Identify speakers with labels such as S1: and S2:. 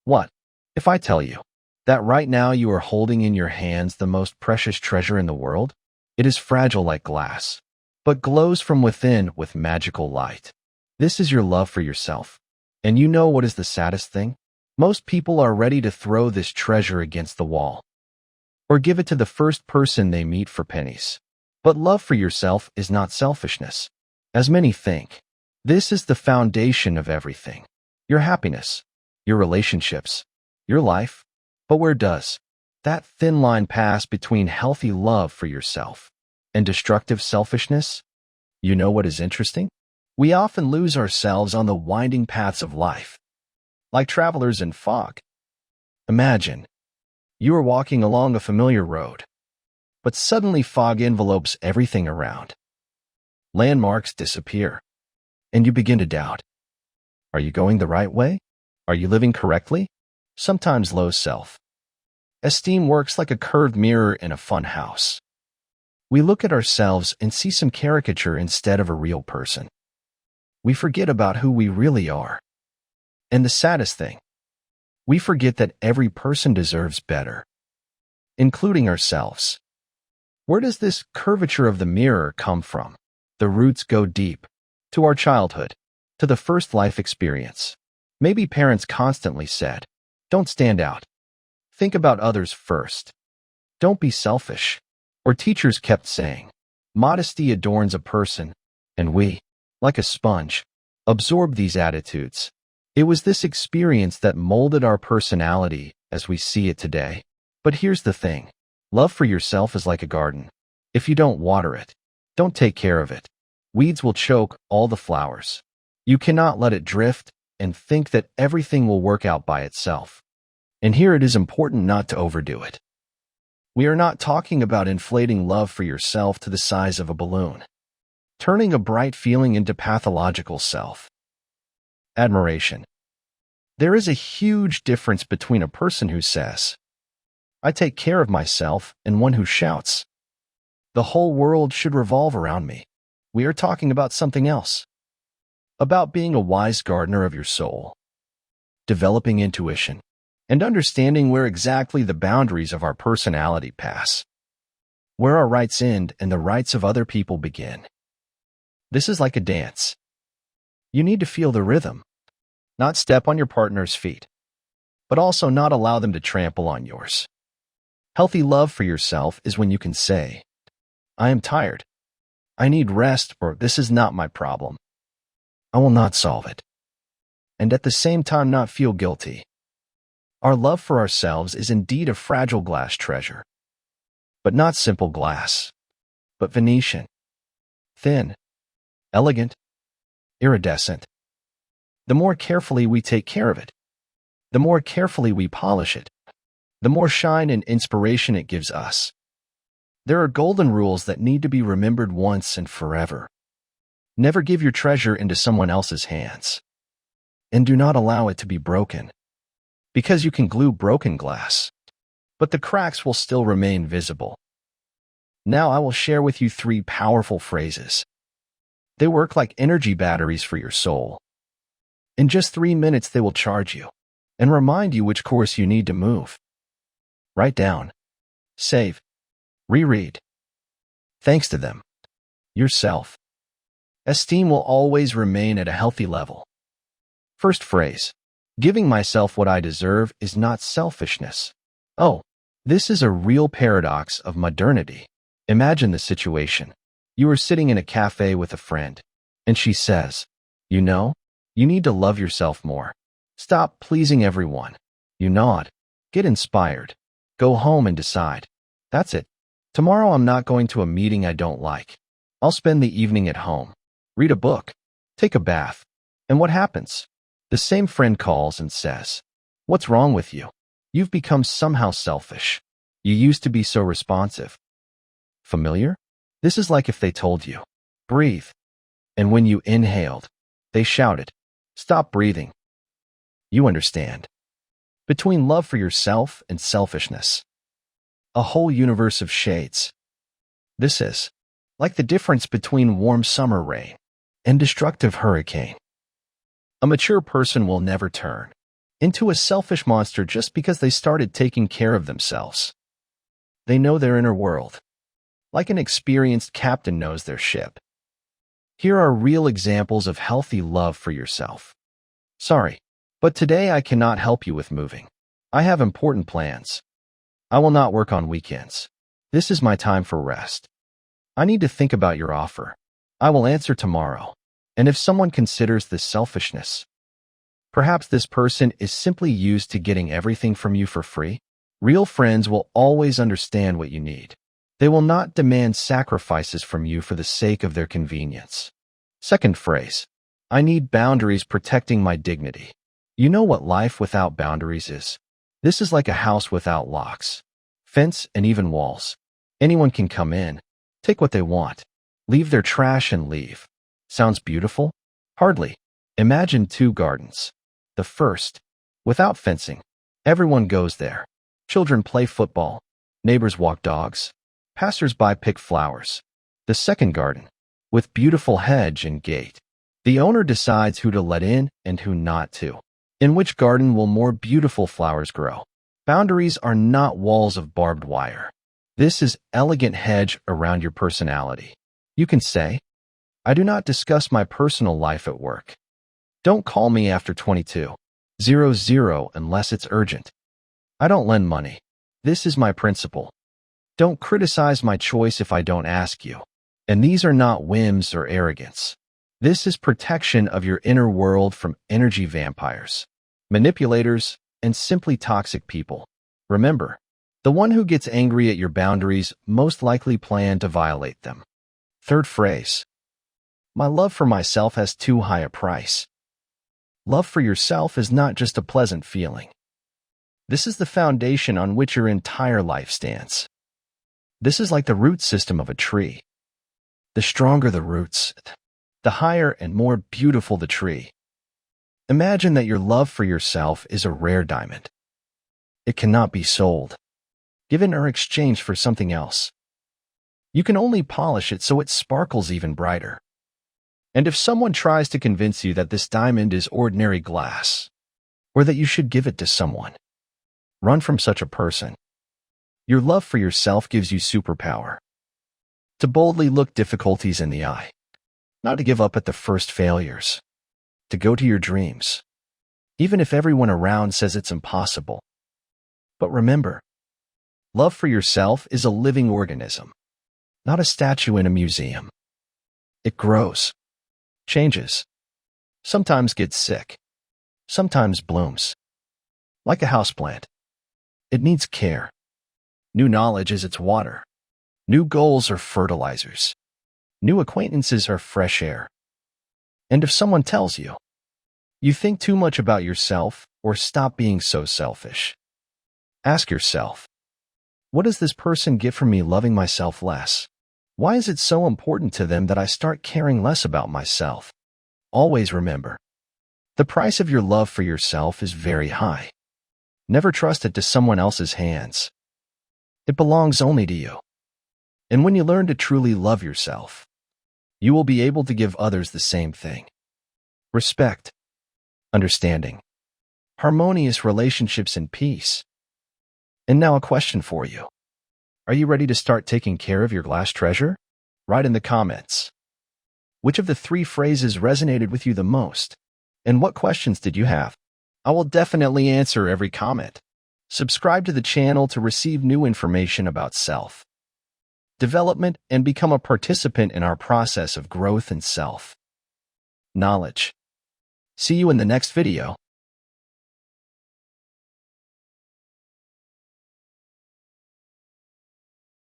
S1: What if I tell you that right now you are holding in your hands the most precious treasure in the world? It is fragile like glass, but glows from within with magical light. This is your love for yourself. And you know what is the saddest thing? Most people are ready to throw this treasure against the wall or give it to the first person they meet for pennies. But love for yourself is not selfishness, as many think. This is the foundation of everything. Your happiness, your relationships, your life. But where does that thin line pass between healthy love for yourself and destructive selfishness? You know what is interesting? We often lose ourselves on the winding paths of life, like travelers in fog. Imagine you are walking along a familiar road, but suddenly fog envelopes everything around. Landmarks disappear, and you begin to doubt. Are you going the right way? Are you living correctly? Sometimes low self-esteem works like a curved mirror in a fun house. We look at ourselves and see some caricature instead of a real person. We forget about who we really are. And the saddest thing, we forget that every person deserves better, including ourselves. Where does this curvature of the mirror come from? The roots go deep, to our childhood, to the first life experience. Maybe parents constantly said, "Don't stand out. Think about others first. Don't be selfish." Or teachers kept saying, "Modesty adorns a person," and we, like a sponge, absorb these attitudes. It was this experience that molded our personality as we see it today. But here's the thing. Love for yourself is like a garden. If you don't water it, don't take care of it, weeds will choke all the flowers. You cannot let it drift and think that everything will work out by itself. And here it is important not to overdo it. We are not talking about inflating love for yourself to the size of a balloon, turning a bright feeling into pathological self-admiration. There is a huge difference between a person who says, "I take care of myself," and one who shouts, "The whole world should revolve around me." We are talking about something else. About being a wise gardener of your soul, developing intuition, and understanding where exactly the boundaries of our personality pass, where our rights end and the rights of other people begin. This is like a dance. You need to feel the rhythm, not step on your partner's feet, but also not allow them to trample on yours. Healthy love for yourself is when you can say, "I am tired. I need rest," or "This is not my problem. I will not solve it." And at the same time not feel guilty. Our love for ourselves is indeed a fragile glass treasure, but not simple glass, but Venetian, thin, elegant, iridescent. The more carefully we take care of it, the more carefully we polish it, the more shine and inspiration it gives us. There are golden rules that need to be remembered once and forever. Never give your treasure into someone else's hands. And do not allow it to be broken. Because you can glue broken glass, but the cracks will still remain visible. Now I will share with you 3 powerful phrases. They work like energy batteries for your soul. In just 3 minutes they will charge you and remind you which course you need to move. Write down, save, reread. Thanks to them, your self-esteem will always remain at a healthy level. First phrase, giving myself what I deserve is not selfishness. Oh, this is a real paradox of modernity. Imagine the situation. You are sitting in a cafe with a friend, and she says, "You know, you need to love yourself more. Stop pleasing everyone." You nod, get inspired, go home and decide. That's it. Tomorrow I'm not going to a meeting I don't like. I'll spend the evening at home, read a book, take a bath. And what happens? The same friend calls and says, "What's wrong with you? You've become somehow selfish. You used to be so responsive." Familiar? This is like if they told you, "Breathe." And when you inhaled, they shouted, "Stop breathing." You understand. Between love for yourself and selfishness, a whole universe of shades. This is like the difference between warm summer rain and destructive hurricane. A mature person will never turn into a selfish monster just because they started taking care of themselves. They know their inner world, like an experienced captain knows their ship. Here are real examples of healthy love for yourself. Sorry, but today I cannot help you with moving. I have important plans. I will not work on weekends. This is my time for rest. I need to think about your offer. I will answer tomorrow. And if someone considers this selfishness, perhaps this person is simply used to getting everything from you for free. Real friends will always understand what you need. They will not demand sacrifices from you for the sake of their convenience. Second phrase, I need boundaries protecting my dignity. You know what life without boundaries is? This is like a house without locks, fence, and even walls. Anyone can come in, take what they want, leave their trash and leave. Sounds beautiful? Hardly. Imagine two gardens. The first, without fencing. Everyone goes there. Children play football. Neighbors walk dogs. Passers-by pick flowers. The second garden, with beautiful hedge and gate. The owner decides who to let in and who not to. In which garden will more beautiful flowers grow? Boundaries are not walls of barbed wire. This is elegant hedge around your personality. You can say, I do not discuss my personal life at work. Don't call me after 22:00 unless it's urgent. I don't lend money. This is my principle. Don't criticize my choice if I don't ask you. And these are not whims or arrogance. This is protection of your inner world from energy vampires, manipulators, and simply toxic people. Remember, the one who gets angry at your boundaries most likely plan to violate them. Third phrase, my love for myself has too high a price. Love for yourself is not just a pleasant feeling. This is the foundation on which your entire life stands. This is like the root system of a tree. The stronger the roots, the higher and more beautiful the tree. Imagine that your love for yourself is a rare diamond. It cannot be sold, given or exchanged for something else. You can only polish it so it sparkles even brighter. And if someone tries to convince you that this diamond is ordinary glass, or that you should give it to someone, run from such a person. Your love for yourself gives you superpower. To boldly look difficulties in the eye. Not to give up at the first failures. To go to your dreams. Even if everyone around says it's impossible. But remember, love for yourself is a living organism. Not a statue in a museum. It grows. Changes. Sometimes gets sick. Sometimes blooms. Like a houseplant. It needs care. New knowledge is its water. New goals are fertilizers. New acquaintances are fresh air. And if someone tells you, you think too much about yourself or stop being so selfish, ask yourself, what does this person get from me loving myself less? Why is it so important to them that I start caring less about myself? Always remember, the price of your love for yourself is very high. Never trust it to someone else's hands. It belongs only to you. And when you learn to truly love yourself, you will be able to give others the same thing. Respect, understanding, harmonious relationships, and peace. And now a question for you. Are you ready to start taking care of your glass treasure? Write in the comments. Which of the 3 phrases resonated with you the most? And what questions did you have? I will definitely answer every comment. Subscribe to the channel to receive new information about self-development and become a participant in our process of growth and self-knowledge. See you in the next video.